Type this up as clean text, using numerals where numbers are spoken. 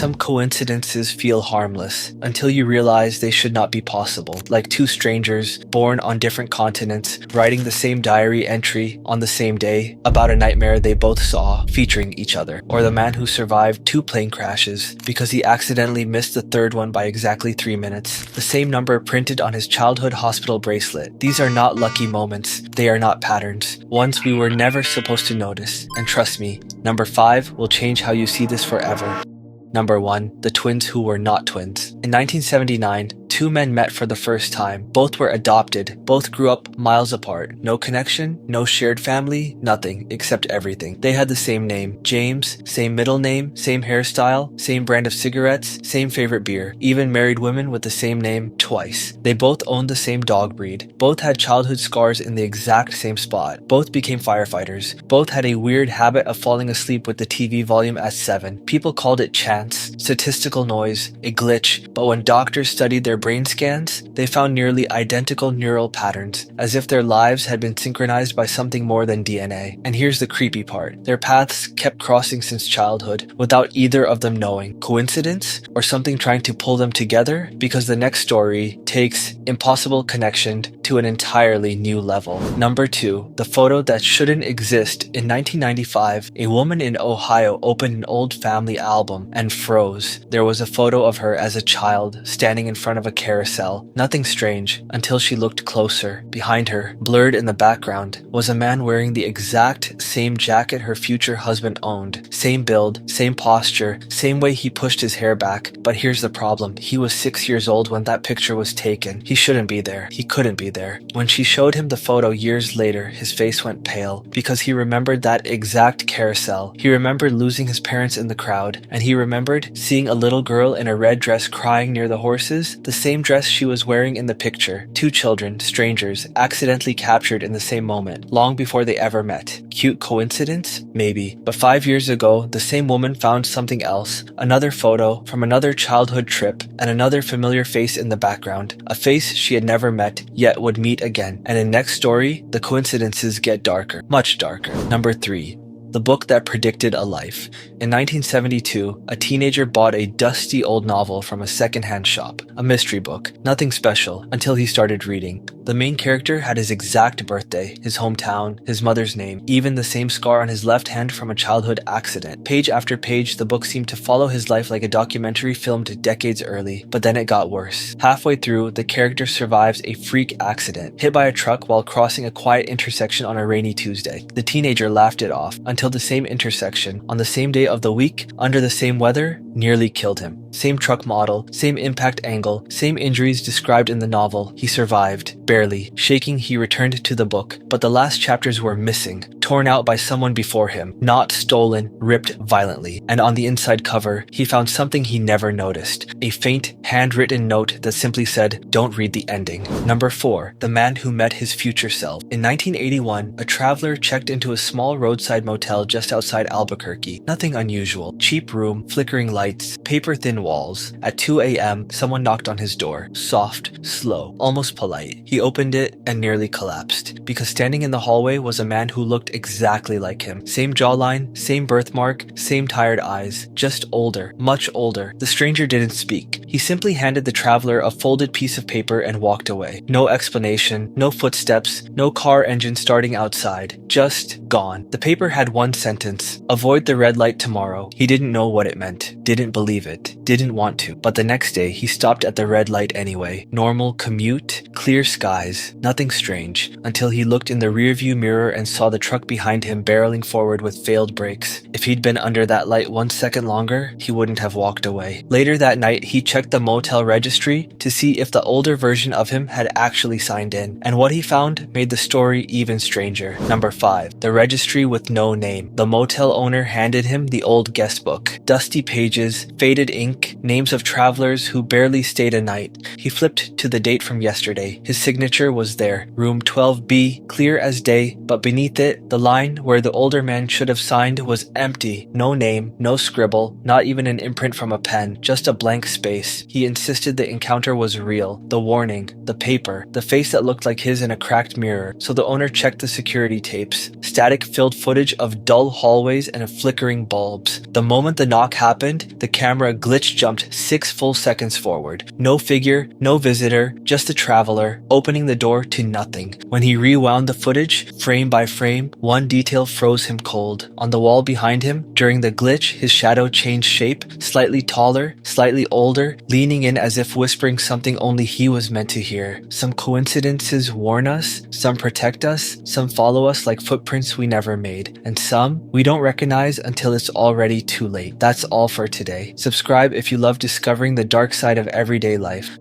Some coincidences feel harmless until you realize they should not be possible, like two strangers born on different continents writing the same diary entry on the same day about a nightmare they both saw featuring each other, or the man who survived 2 plane crashes because he accidentally missed the third one by exactly 3 minutes, the same number printed on his childhood hospital bracelet. These are not lucky moments, they are not patterns, ones we were never supposed to notice. And trust me, number 5 will change how you see this forever. Number 1, the twins who were not twins. In 1979, 2 men met for the first time. Both were adopted. Both grew up miles apart. No connection, no shared family, nothing except everything. They had the same name, James, same middle name, same hairstyle, same brand of cigarettes, same favorite beer. Even married women with the same name twice. They both owned the same dog breed. Both had childhood scars in the exact same spot. Both became firefighters. Both had a weird habit of falling asleep with the TV volume at 7. People called it chance, statistical noise, a glitch, but when doctors studied their brain scans, they found nearly identical neural patterns, as if their lives had been synchronized by something more than DNA. And here's the creepy part. Their paths kept crossing since childhood, without either of them knowing. Coincidence? Or something trying to pull them together? Because the next story takes impossible connection to an entirely new level. Number 2, the photo that shouldn't exist. In 1995, a woman in Ohio opened an old family album and froze. There was a photo of her as a child, standing in front of a carousel. Nothing strange, until she looked closer. Behind her, blurred in the background, was a man wearing the exact same jacket her future husband owned. Same build, same posture, same way he pushed his hair back. But here's the problem. He was 6 years old when that picture was taken. He shouldn't be there. He couldn't be there. When she showed him the photo years later, his face went pale, because he remembered that exact carousel. He remembered losing his parents in the crowd, and he remembered seeing a little girl in a red dress crying near the horses, the same dress she was wearing in the picture. 2 children, strangers, accidentally captured in the same moment, long before they ever met. Cute coincidence? Maybe. But 5 years ago, the same woman found something else, another photo from another childhood trip, and another familiar face in the background, a face she had never met, yet would meet again. And in next story, the coincidences get darker, much darker. Number 3. The book that predicted a life. In 1972, a teenager bought a dusty old novel from a secondhand shop, a mystery book, nothing special, until he started reading. The main character had his exact birthday, his hometown, his mother's name, even the same scar on his left hand from a childhood accident. Page after page, the book seemed to follow his life like a documentary filmed decades early, but then it got worse. Halfway through, the character survives a freak accident, hit by a truck while crossing a quiet intersection on a rainy Tuesday. The teenager laughed it off, until the same intersection, on the same day of the week, under the same weather, nearly killed him. Same truck model, same impact angle, same injuries described in the novel. He survived, barely. Shaking, he returned to the book, but the last chapters were missing, torn out by someone before him, not stolen, ripped violently. And on the inside cover, he found something he never noticed, a faint, handwritten note that simply said, "Don't read the ending." Number 4, the man who met his future self. In 1981, a traveler checked into a small roadside motel just outside Albuquerque. Nothing unusual. Cheap room, flickering lights, paper-thin walls. At 2 a.m., someone knocked on his door. Soft, slow, almost polite. He opened it and nearly collapsed, because standing in the hallway was a man who looked exactly like him. Same jawline, same birthmark, same tired eyes, just older, much older. The stranger didn't speak. He simply handed the traveler a folded piece of paper and walked away. No explanation, no footsteps, no car engine starting outside. Just gone. The paper had one sentence: avoid the red light tomorrow. He didn't know what it meant, didn't believe it, didn't want to. But the next day, he stopped at the red light anyway. Normal commute, clear skies, nothing strange, until he looked in the rearview mirror and saw the truck behind him barreling forward with failed brakes. If he'd been under that light 1 second longer, he wouldn't have walked away. Later that night, he checked the motel registry to see if the older version of him had actually signed in, and what he found made the story even stranger. Number 5, the registry with no name. The motel owner handed him the old guest book. Dusty pages, faded ink, names of travelers who barely stayed a night. He flipped to the date from yesterday. His signature was there, room 12B, clear as day, but beneath it, The line where the older man should have signed was empty. No name, no scribble, not even an imprint from a pen, just a blank space. He insisted the encounter was real. The warning, the paper, the face that looked like his in a cracked mirror. So the owner checked the security tapes. Static-filled footage of dull hallways and flickering bulbs. The moment the knock happened, the camera glitch jumped 6 full seconds forward. No figure, no visitor, just a traveler, opening the door to nothing. When he rewound the footage, frame by frame, one detail froze him cold. On the wall behind him, during the glitch, his shadow changed shape, slightly taller, slightly older, leaning in as if whispering something only he was meant to hear. Some coincidences warn us, some protect us, some follow us like footprints we never made, and some we don't recognize until it's already too late. That's all for today. Subscribe if you love discovering the dark side of everyday life.